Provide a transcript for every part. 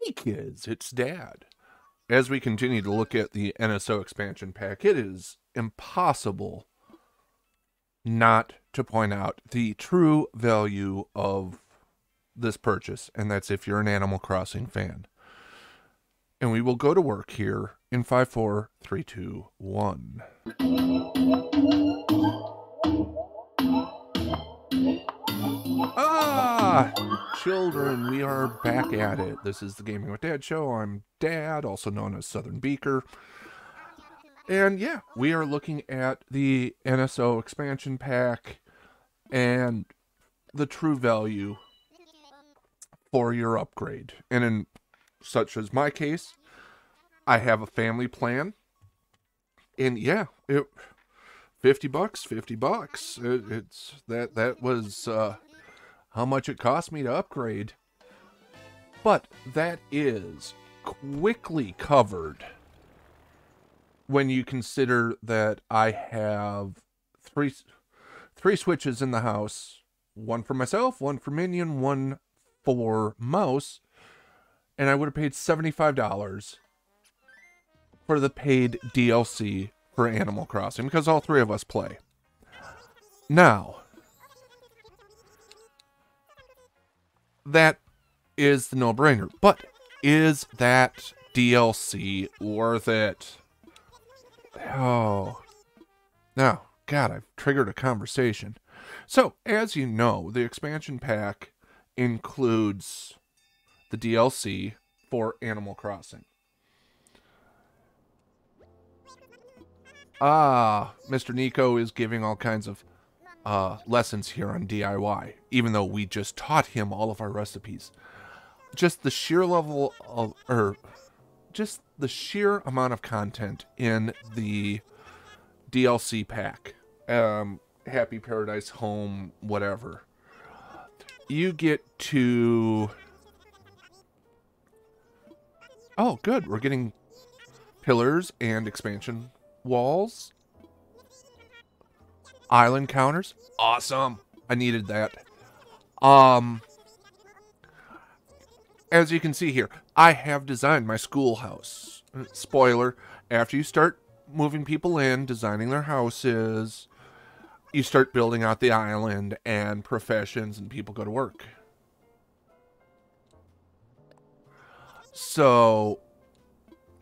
Hey kids, it's Dad. As we continue to look at the NSO expansion pack, it is impossible not to point out the true value of this purchase, and that's if you're an Animal Crossing fan. And we will go to work here in 5, 4, 3, 2, 1. Children, we are back at it. This is the Gaming with Dad show. I'm Dad, also known as Southern Beaker. And yeah, we are looking at the NSO expansion pack and the true value for your upgrade. And in such as my case, I have a family plan. And yeah, $50, $50. It's that was how much it cost me to upgrade. But that is quickly covered when you consider that I have three switches in the house. One for myself, one for Minion, one for Mouse. And I would have paid $75 for the paid DLC for Animal Crossing, because all three of us play. Now, that is the no-brainer, but is that DLC worth it? Oh, now, God, I've triggered a conversation. So, as you know, the expansion pack includes the DLC for Animal Crossing. Mr. Nico is giving all kinds of lessons here on DIY, even though we just taught him all of our recipes. Just the sheer level of, just the sheer amount of content in the DLC pack. Happy Paradise Home, whatever. You get to... Oh, good. We're getting pillars and expansion walls. Island counters. Awesome. I needed that. As you can see here, I have designed my schoolhouse. Spoiler, after you start moving people in, designing their houses, you start building out the island and professions, and people go to work. So,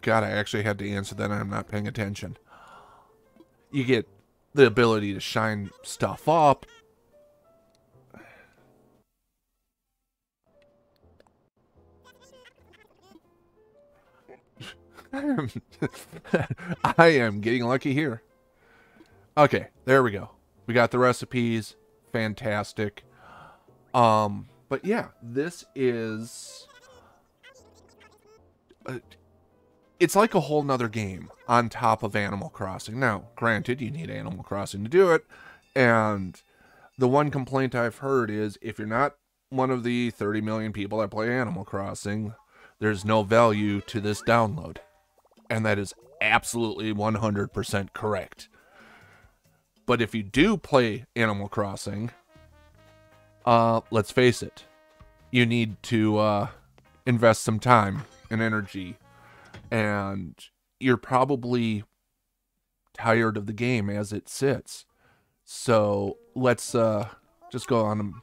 God, I actually had to answer that. I'm not paying attention. You get the ability to shine stuff up. I am getting lucky here. Okay, there we go. We got the recipes. Fantastic. But yeah, this is... it's like a whole nother game on top of Animal Crossing. Now, granted, you need Animal Crossing to do it, and the one complaint I've heard is if you're not one of the 30 million people that play Animal Crossing, there's no value to this download. And that is absolutely 100% correct. But if you do play Animal Crossing, let's face it, you need to invest some time and energy, and you're probably tired of the game as it sits. So let's just go on.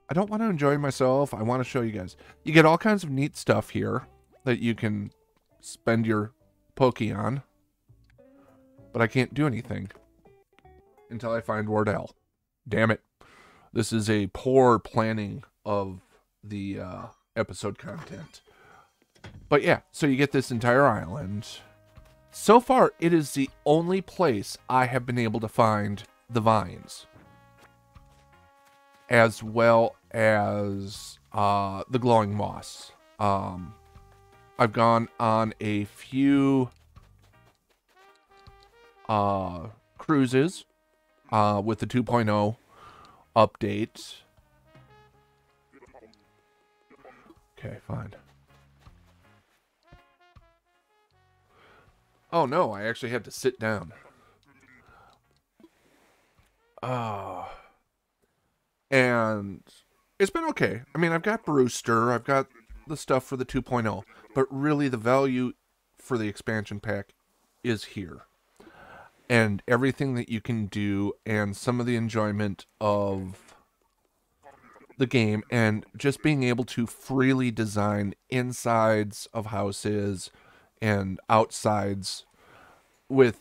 I don't want to enjoy myself. I want to show you guys. You get all kinds of neat stuff here that you can spend your Poke on. But I can't do anything until I find Wardell. Damn it. This is a poor planning of the episode content. But yeah, so you get this entire island. So far, it is the only place I have been able to find the vines, as well as the glowing moss. I've gone on a few cruises with the 2.0 update. Okay, fine. Oh no, I actually had to sit down. And it's been okay. I mean, I've got Brewster, I've got the stuff for the 2.0, but really the value for the expansion pack is here. And everything that you can do, and some of the enjoyment of the game, and just being able to freely design insides of houses and outsides with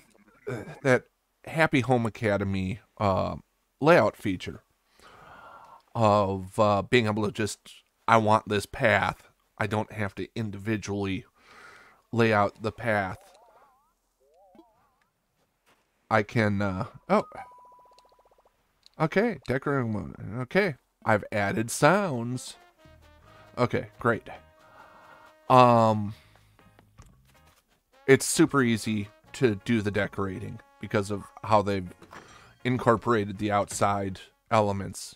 that Happy Home Academy layout feature of being able to just, I want this path. I don't have to individually lay out the path. I can, oh, okay, decorating mode. Okay, I've added sounds. Okay, great. It's super easy to do the decorating because of how they've incorporated the outside elements.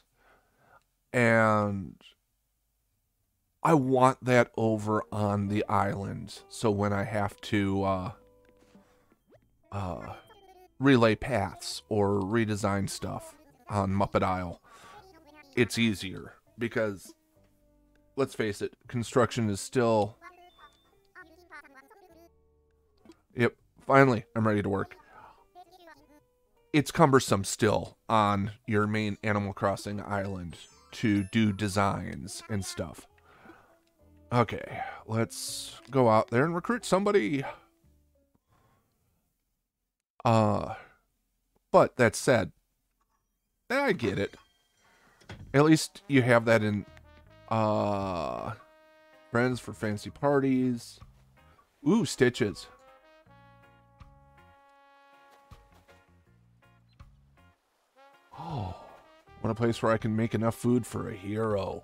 And I want that over on the island. So when I have to relay paths or redesign stuff on Muppet Isle, it's easier because, let's face it, construction is still... Yep, finally, I'm ready to work. It's cumbersome still on your main Animal Crossing island to do designs and stuff. Okay, let's go out there and recruit somebody. But that said, I get it. At least you have that in friends for fancy parties. Ooh, stitches. Oh, what a place where I can make enough food for a hero.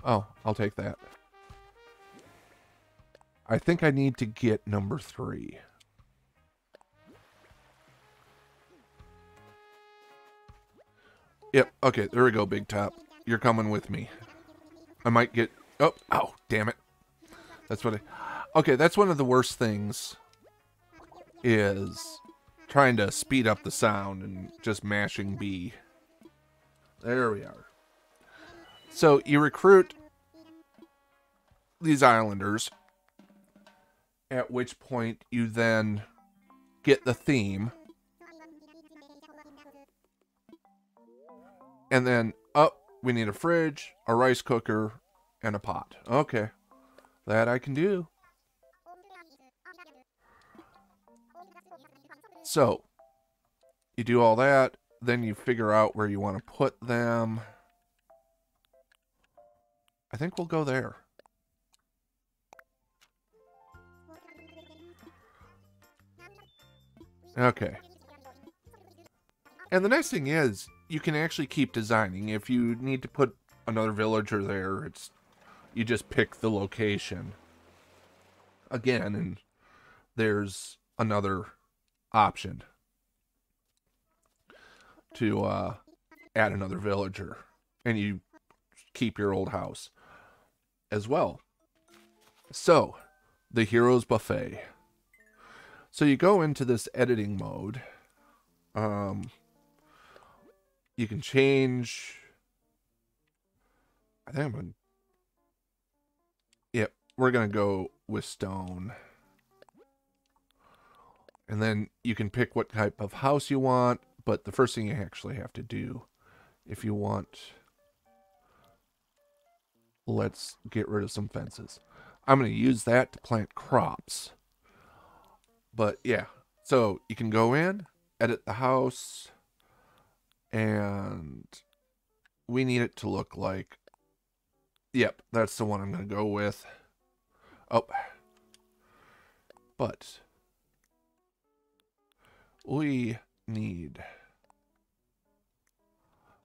Oh, I'll take that. I think I need to get number 3. Yep, okay, there we go, Big Top. You're coming with me. I might get... Oh, damn it. That's what I... Okay, that's one of the worst things, is trying to speed up the sound and just mashing B. There we are. So you recruit these islanders, at which point you then get the theme. And then, we need a fridge, a rice cooker, and a pot. Okay, that I can do. So, you do all that, then you figure out where you want to put them. I think we'll go there. Okay. And the nice thing is, you can actually keep designing. If you need to put another villager there, you just pick the location again, and there's another option to add another villager, and you keep your old house as well. So, the Heroes Buffet. So you go into this editing mode. You can change... I think I'm going to... Yep, we're going to go with stone. And then you can pick what type of house you want, but the first thing you actually have to do, if you want... Let's get rid of some fences. I'm going to use that to plant crops. But yeah, so you can go in, edit the house, and we need it to look like... Yep, that's the one I'm going to go with. Oh. But we need...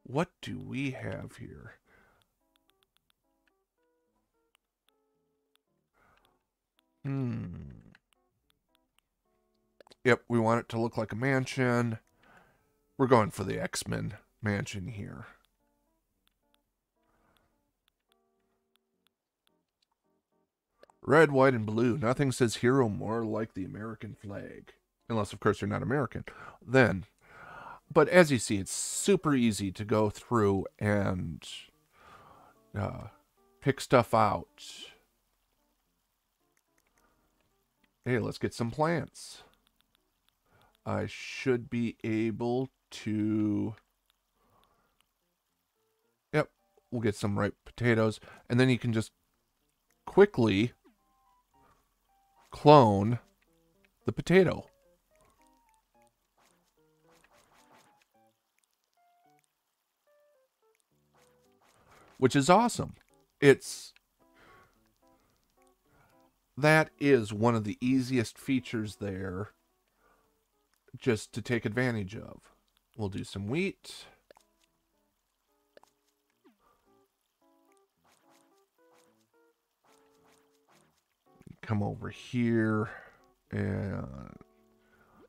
What do we have here? Yep, we want it to look like a mansion. We're going for the X-Men mansion here. Red, white, and blue. Nothing says hero more like the American flag. Unless, of course, you're not American. Then. But as you see, it's super easy to go through and pick stuff out. Hey, let's get some plants. I should be able to... Yep, we'll get some ripe potatoes. And then you can just quickly clone the potato. Which is awesome. That is one of the easiest features there just to take advantage of. We'll do some wheat. Come over here. And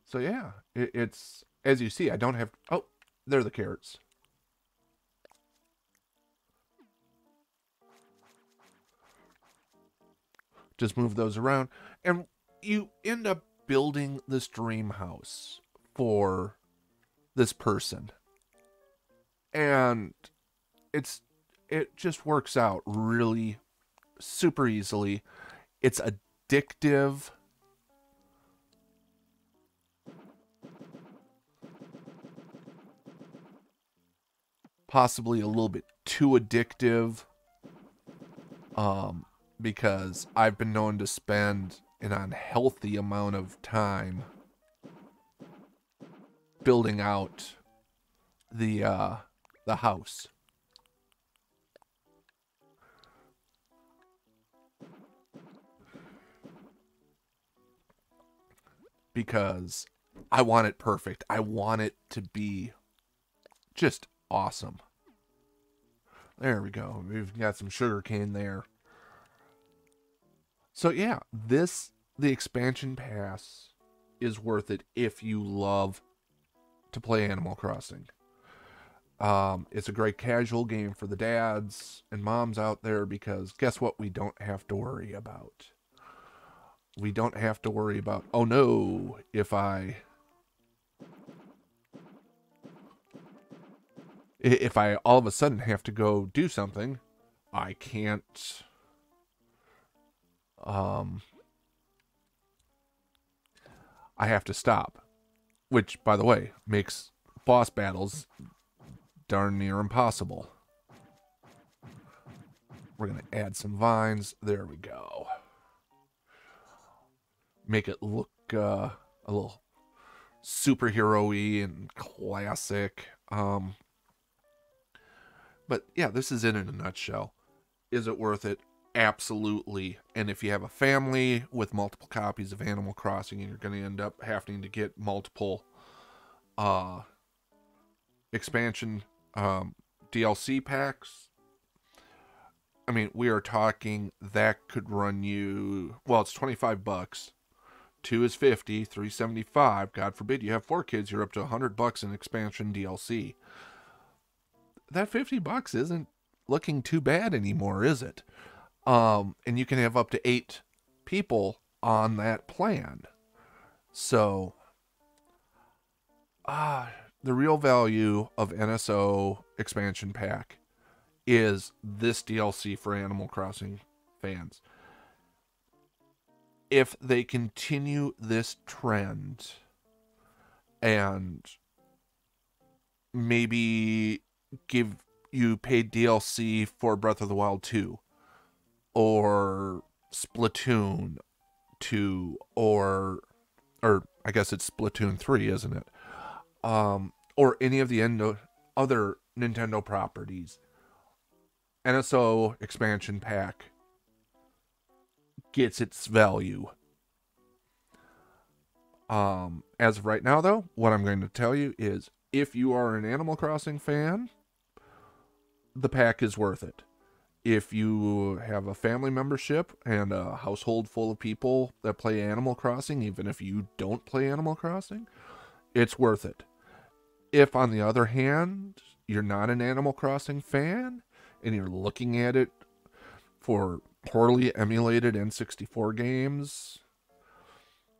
so yeah, it's, as you see, I don't have, oh, there are the carrots. Just move those around, and you end up building this dream house for this person. And it just works out really super easily. It's addictive. Possibly a little bit too addictive. Because I've been known to spend an unhealthy amount of time building out the house. Because I want it perfect. I want it to be just awesome. There we go. We've got some sugar cane there. So yeah, the expansion pass is worth it if you love to play Animal Crossing. It's a great casual game for the dads and moms out there, because guess what we don't have to worry about? We don't have to worry about, oh no, if I all of a sudden have to go do something, I can't... I have to stop. Which, by the way, makes boss battles darn near impossible. We're going to add some vines. There we go. Make it look a little superhero-y and classic. But yeah, this is it in a nutshell. Is it worth it? Absolutely. And if you have a family with multiple copies of Animal Crossing, and you're going to end up having to get multiple expansion DLC packs, I mean, we are talking that could run you, well, it's $25. 2 is 50, 375. God forbid you have 4 kids, you're up to $100 in expansion DLC. That $50 isn't looking too bad anymore, is it? And you can have up to 8 people on that plan. So, the real value of NSO expansion pack is this DLC for Animal Crossing fans. If they continue this trend and maybe give you paid DLC for Breath of the Wild 2, or Splatoon 2, or I guess it's Splatoon 3, isn't it? Or any of the other Nintendo properties, NSO expansion pack gets its value. As of right now, though, what I'm going to tell you is, if you are an Animal Crossing fan, the pack is worth it. If you have a family membership and a household full of people that play Animal Crossing, even if you don't play Animal Crossing, it's worth it. If, on the other hand, you're not an Animal Crossing fan and you're looking at it for poorly emulated N64 games,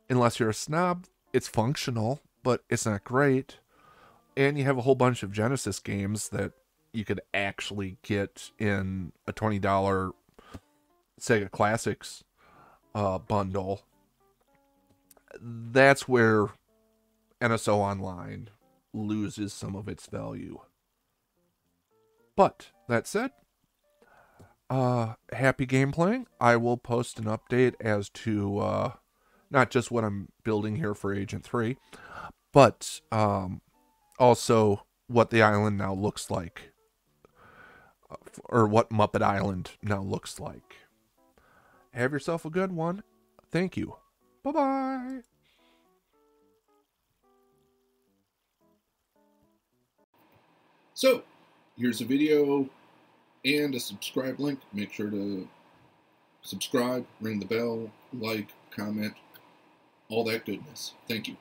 unless you're a snob, it's functional, but it's not great. And you have a whole bunch of Genesis games that you could actually get in a $20 Sega Classics bundle, that's where NSO Online loses some of its value. But that said, happy game playing. I will post an update as to not just what I'm building here for Agent 3, but also what the island now looks like, or what Muppet Island now looks like. Have yourself a good one. Thank you. Bye-bye. So, here's a video and a subscribe link. Make sure to subscribe, ring the bell, like, comment, all that goodness. Thank you.